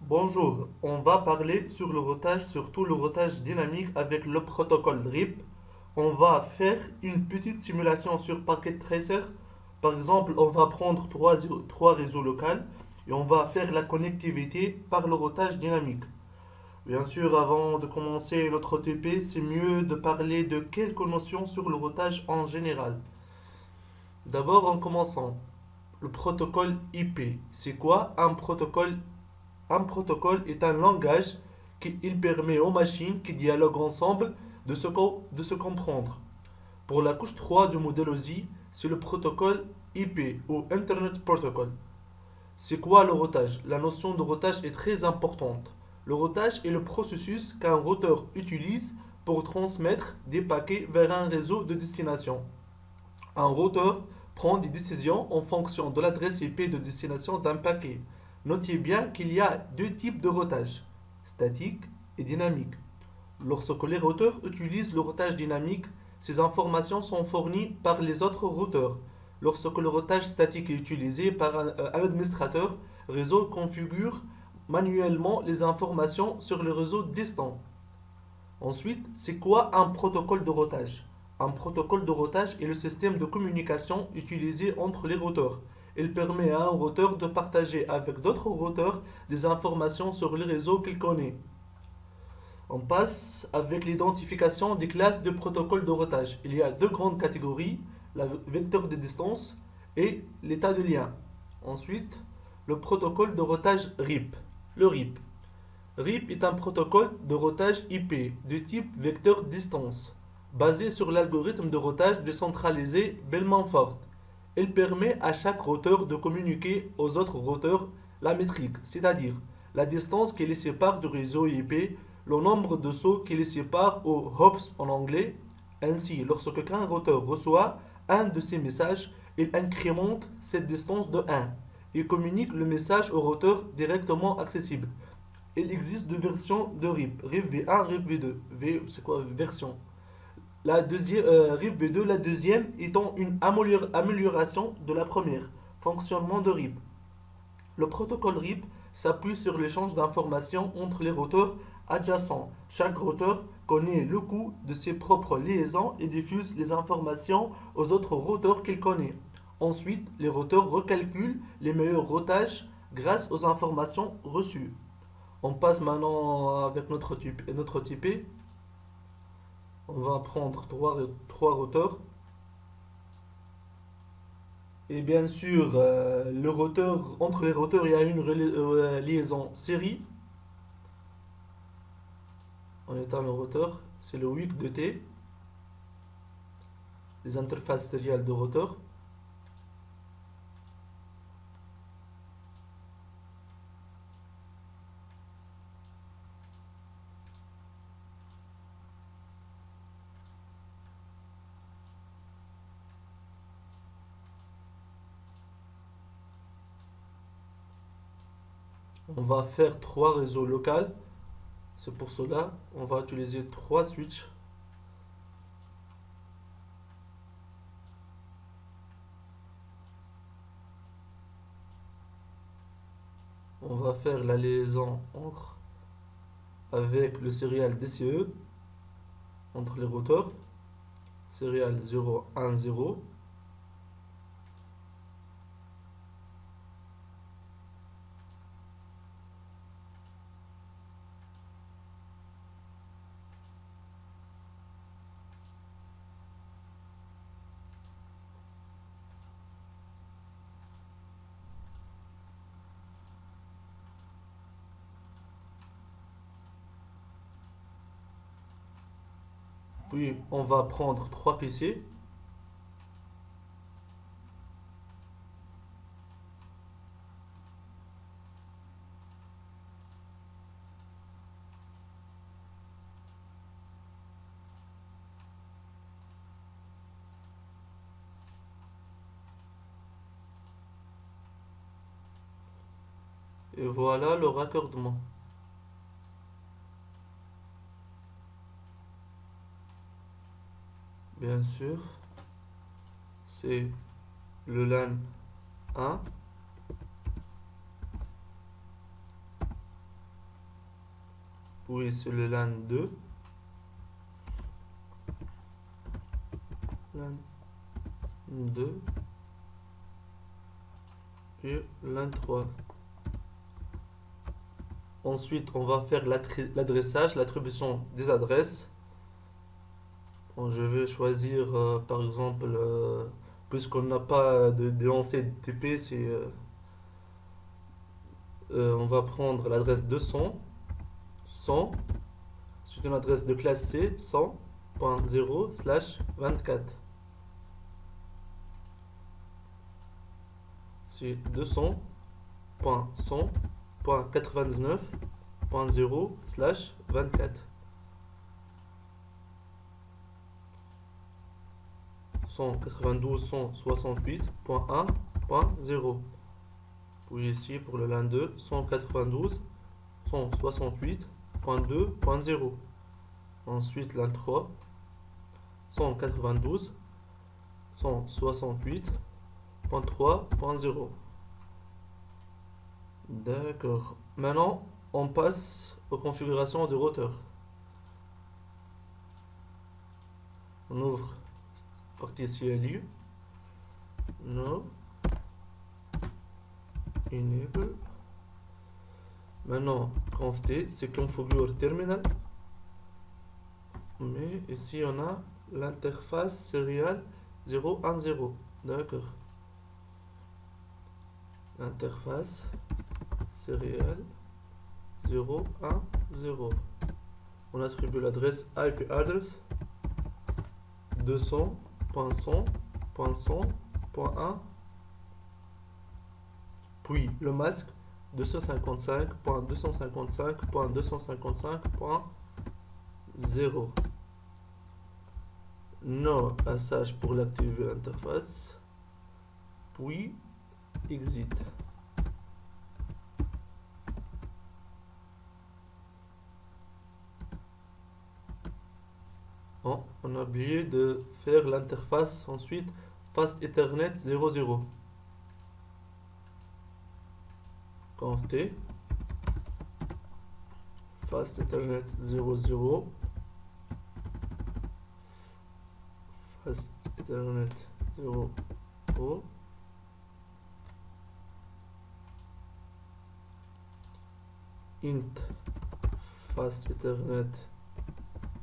Bonjour, on va parler sur le routage, surtout le routage dynamique avec le protocole RIP. On va faire une petite simulation sur Packet Tracer. Par exemple, on va prendre trois réseaux locaux et on va faire la connectivité par le routage dynamique. Bien sûr, avant de commencer notre TP, c'est mieux de parler de quelques notions sur le routage en général. D'abord, en commençant, le protocole IP. C'est quoi un protocole? Un protocole est un langage qui il permet aux machines qui dialoguent ensemble de se comprendre. Pour la couche 3 du modèle OSI, c'est le protocole IP ou Internet Protocol. C'est quoi le routage? La notion de routage est très importante. Le routage est le processus qu'un routeur utilise pour transmettre des paquets vers un réseau de destination. Un routeur prend des décisions en fonction de l'adresse IP de destination d'un paquet. Notez bien qu'il y a deux types de routage, statique et dynamique. Lorsque les routeurs utilisent le routage dynamique, ces informations sont fournies par les autres routeurs. Lorsque le routage statique est utilisé par un administrateur, réseau configure manuellement les informations sur le réseau distant. Ensuite, c'est quoi un protocole de routage? Un protocole de routage est le système de communication utilisé entre les routeurs. Il permet à un routeur de partager avec d'autres routeurs des informations sur le réseau qu'il connaît. On passe avec l'identification des classes de protocoles de routage. Il y a deux grandes catégories, le vecteur de distance et l'état de lien. Ensuite, le protocole de routage RIP. Le RIP. RIP est un protocole de routage IP de type vecteur distance, basé sur l'algorithme de routage décentralisé Bellman-Ford. Il permet à chaque routeur de communiquer aux autres routeurs la métrique, c'est-à-dire la distance qui les sépare du réseau IP, le nombre de sauts qui les sépare ou hops en anglais. Ainsi, lorsque qu'un routeur reçoit un de ces messages, il incrémente cette distance de 1 et communique le message au routeur directement accessible. Il existe deux versions de RIP, RIP V1, RIP V2. V, c'est quoi version? La deuxième, RIP V2, la deuxième étant une amélioration de la première. Fonctionnement de RIP. Le protocole RIP s'appuie sur l'échange d'informations entre les routeurs adjacents. Chaque routeur connaît le coût de ses propres liaisons et diffuse les informations aux autres routeurs qu'il connaît. Ensuite, les routeurs recalculent les meilleurs routages grâce aux informations reçues. On passe maintenant avec notre TP. On va prendre trois routeurs. Et bien sûr, entre les routeurs, il y a une liaison série. On éteint le routeur. C'est le WIC de T. Les interfaces sérielles de routeurs. On va faire trois réseaux locaux. C'est pour cela, on va utiliser trois switches. On va faire la liaison avec le serial DCE entre les routeurs. Serial 0, 1, 0. Puis on va prendre trois PC. Et voilà le raccordement. Bien sûr, c'est le LAN 1. puis c'est le LAN 2, LAN 2, puis LAN 3. Ensuite, on va faire l'adressage, l'attribution des adresses. Bon, je vais choisir, par exemple, puisqu'on n'a pas de lancé de TP, on va prendre l'adresse 200, 100, c'est une adresse de classe C, 100.0/24. C'est 200.100.99.0/24. 192.168.1.0. Puis ici pour le LAN 2, 192.168.2.0. Ensuite LAN 3, 192.168.3.0. D'accord. Maintenant, on passe aux configurations du routeur. On ouvre partie CLI. No. Enable. Maintenant, conft, c'est configure terminal. Mais ici, on a l'interface serial 010. D'accord. Interface serial 010. On attribue l'adresse IP address 200.100.100.1, puis le masque 255.255.255.0. No SH pour l'activer l'interface, puis exit. Oh, on a oublié de faire l'interface ensuite Fast Ethernet 00. Conft Fast Ethernet 00. Fast Ethernet 00. Int Fast Ethernet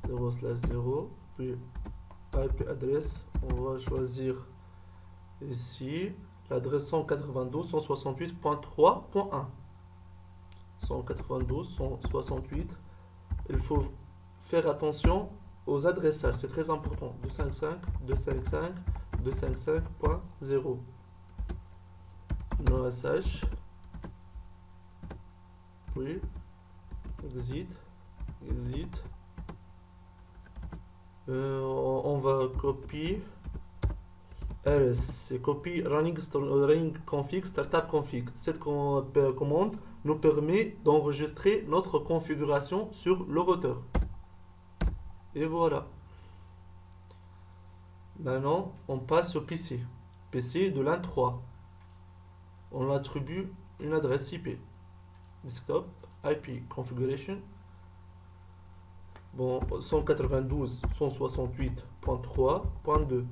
0/0, puis IP adresse, on va choisir ici l'adresse 192.168.3.1. 192.168. Il faut faire attention aux adressages, c'est très important. 255, 255, 255.0. No SH, puis exit. On va copier rs, c'est copy running config startup config. Cette commande nous permet d'enregistrer notre configuration sur le routeur. Et voilà. Maintenant, on passe au PC. PC de LAN 3. On attribue une adresse IP. Desktop IP configuration. Bon, 192.168.3.2.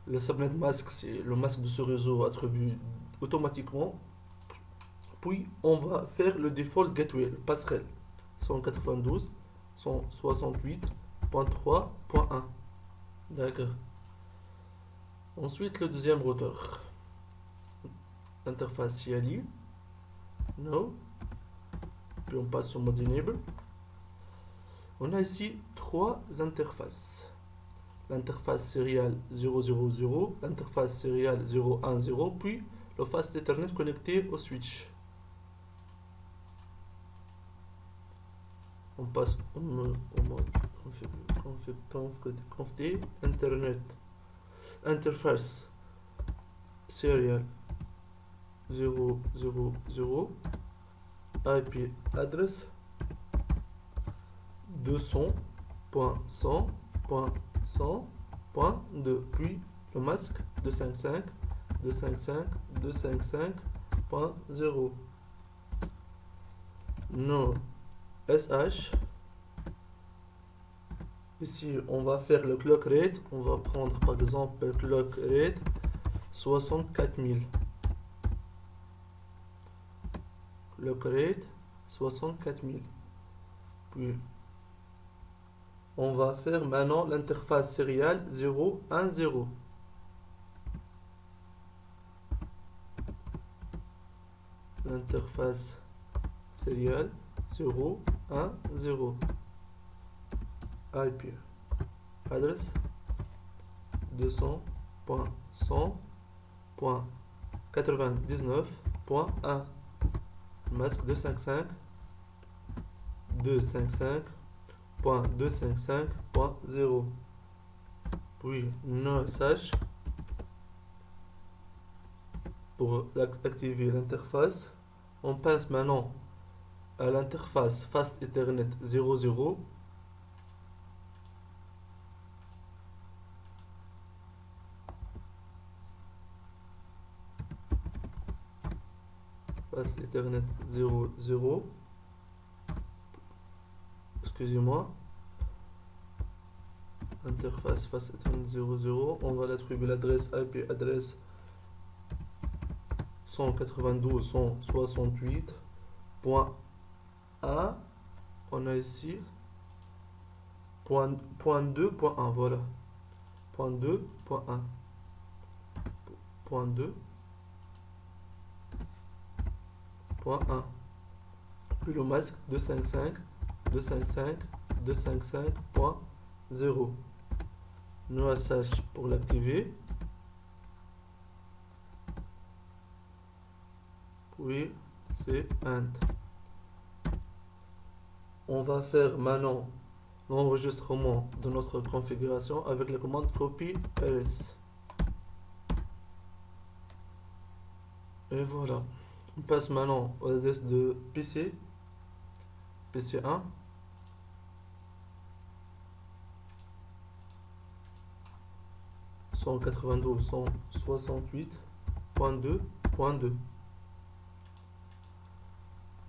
Le subnet mask, c'est le masque de ce réseau attribué automatiquement. Puis, on va faire le default gateway, le passerelle. 192.168.3.1. D'accord. Ensuite, le deuxième routeur. Interface CLI. No. Puis on passe au mode enable. On a ici trois interfaces. L'interface serial 000, l'interface serial 010, puis le fast Ethernet connecté au switch. On passe au mode conft Internet. Interface serial 000, IP address 200.100.100.2, puis le masque 255, 255, 255.0. No SH. Ici, on va faire le clock rate. On va prendre par exemple le clock rate 64 000. Clock rate 64 000. Puis, on va faire maintenant l'interface sérielle 0, 1, 0. L'interface sérielle 0, 1, 0. IP adresse 200.100.99.1 masque 255.255.255.0. Puis no SH pour activer l'interface. On passe maintenant à l'interface Fast Ethernet 00. Fast Ethernet 00. Excusez-moi. Interface Fast Ethernet 00. On va l'attribuer l'adresse IP adresse 192.168.1. On a ici point 2.1. Voilà. Point 2.1. Point 2. Point 1. Puis le masque 255.255.0. No SH pour l'activer. Puis c'est Ent. On va faire maintenant l'enregistrement de notre configuration avec la commande copy ls. Et voilà. On passe maintenant aux adresses de PC. PC1. .192.168.2.2.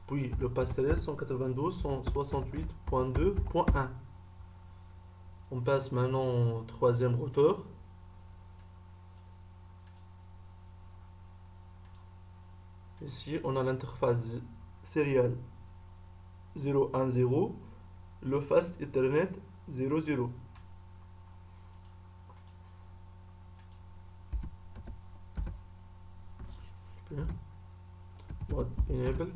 Puis le passerelle 192.168.2.1. On passe maintenant au troisième routeur. Ici, on a l'interface sérielle 010, le Fast Ethernet 00. Mode enable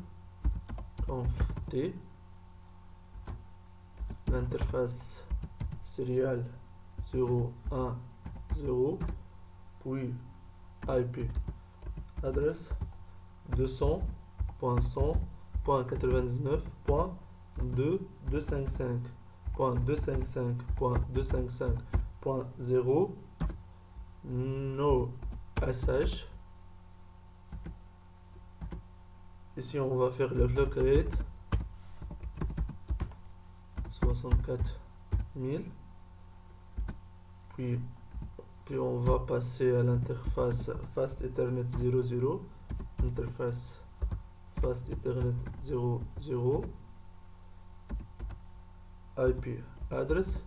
conf t, l'interface sérielle 010, puis IP adresse 200.100.99.255.255.0. No SH. Ici on va faire le clock rate 64 000. Puis on va passer à l'interface Fast Ethernet 00. Interface Fast Ethernet 00. IP adresse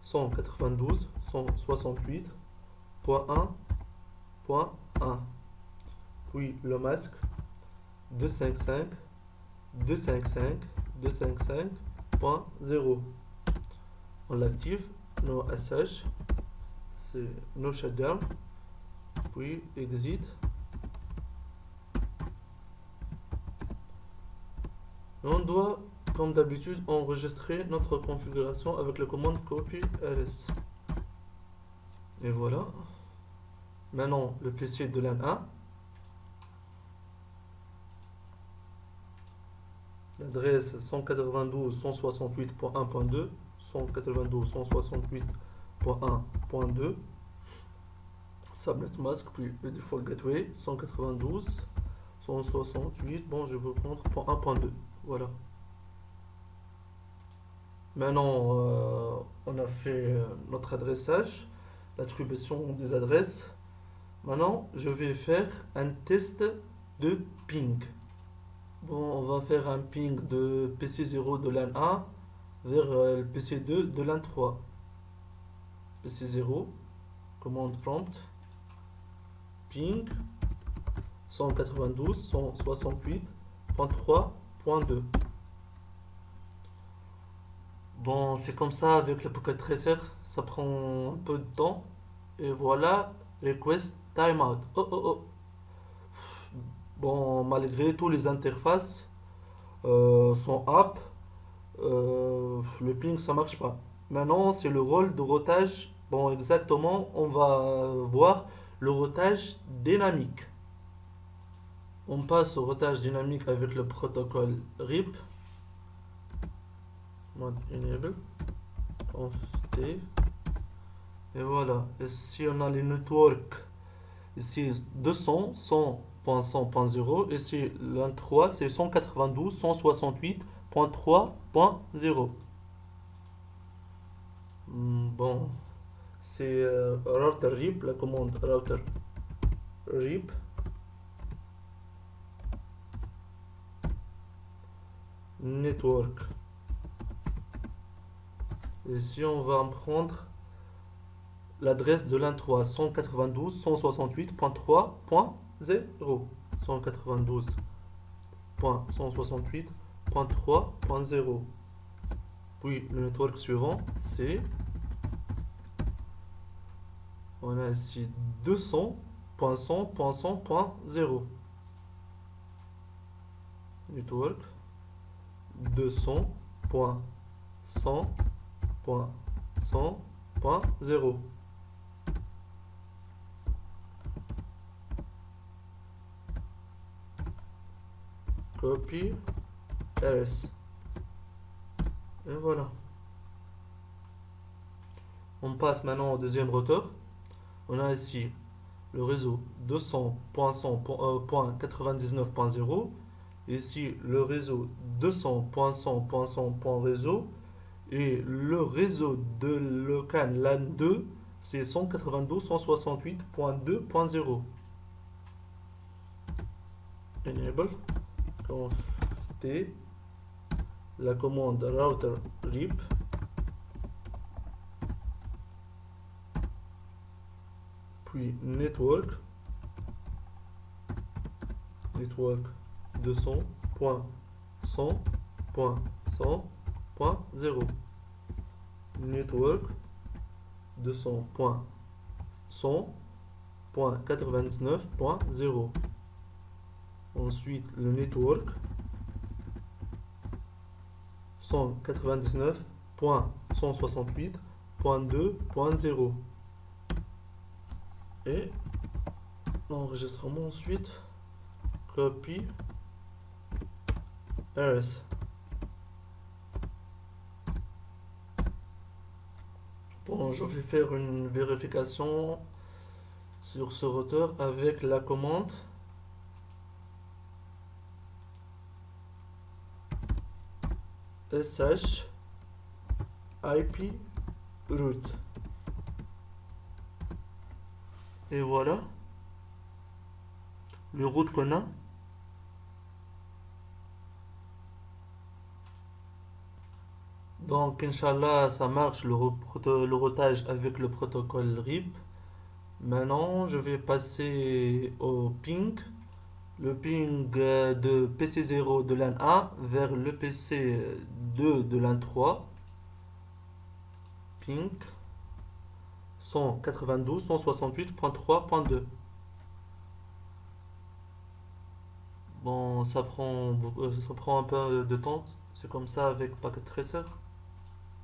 192.168.1.1. Puis le masque 255.255.0. On l'active. No SH, c'est no shutdown. Puis exit. On doit, comme d'habitude, enregistrer notre configuration avec la commande copy ls. Et voilà. Maintenant, le PC de LAN 1. L'adresse 192.168.1.2, 192.168.1.2. Subnet mask, puis le default gateway 192.168. Bon, je veux prendre pour 1.2. Voilà. Maintenant, on a fait notre adressage, l'attribution des adresses. Maintenant, je vais faire un test de ping. Bon, on va faire un ping de PC0 de LAN 1 vers le PC2 de LAN 3. PC0, commande prompt, ping 192.168.3.2. Bon, c'est comme ça avec le Pocket Tracer, ça prend un peu de temps. Et voilà, request timeout. Oh oh oh. Bon, malgré tous les interfaces sont app, le ping ça marche pas. Maintenant, c'est le rôle de routage. Bon, exactement, on va voir le routage dynamique. On passe au routage dynamique avec le protocole RIP. Mode enable. Conf T. Et voilà. Ici, on a les networks. Ici, 200, 100.100.0. Ici, l'un3, c'est 192.168.3.0. Bon, c'est router RIP, la commande router RIP. Network. Ici, on va prendre l'adresse de l'un3, 192.168.3.0. 192.168.3.0. Puis le network suivant, c'est, on a ici 200.100.100.0. Network 200.100.100.0. Copy RS. Et voilà. On passe maintenant au deuxième routeur. On a ici le réseau 200.100.99.0. Ici le réseau 200.100.100.réseau. Et le réseau de local LAN 2, c'est 192.168.2.0. Enable. Conf T. La commande router RIP. Puis network. Network 200.100.100.0. Network 200.100.99.0. Ensuite, le network 199.168.2.0. Et l'enregistrement ensuite, copy RS. Bon, je vais faire une vérification sur ce routeur avec la commande sh IP root. Et voilà le route qu'on a. Donc, Inch'Allah, ça marche le routage avec le protocole RIP. Maintenant, je vais passer au ping. Le ping de PC0 de LAN 1 vers le PC2 de LAN 3. Ping 192.168.3.2. Bon, ça prend un peu de temps. C'est comme ça avec Packet Tracer.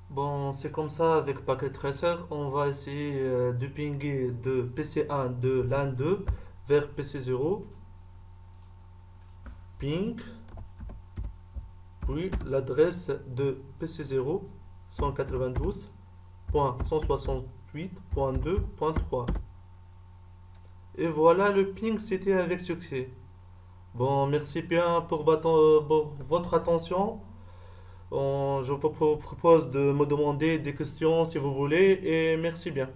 Bon, c'est comme ça avec Packet Tracer. On va essayer de pinguer de PC1 de LAN 2 vers PC0. Ping. Puis l'adresse de PC0 192.168.2.3. Et voilà, le ping c'était avec succès. Bon, merci bien pour votre attention. Je vous propose de me demander des questions si vous voulez et merci bien.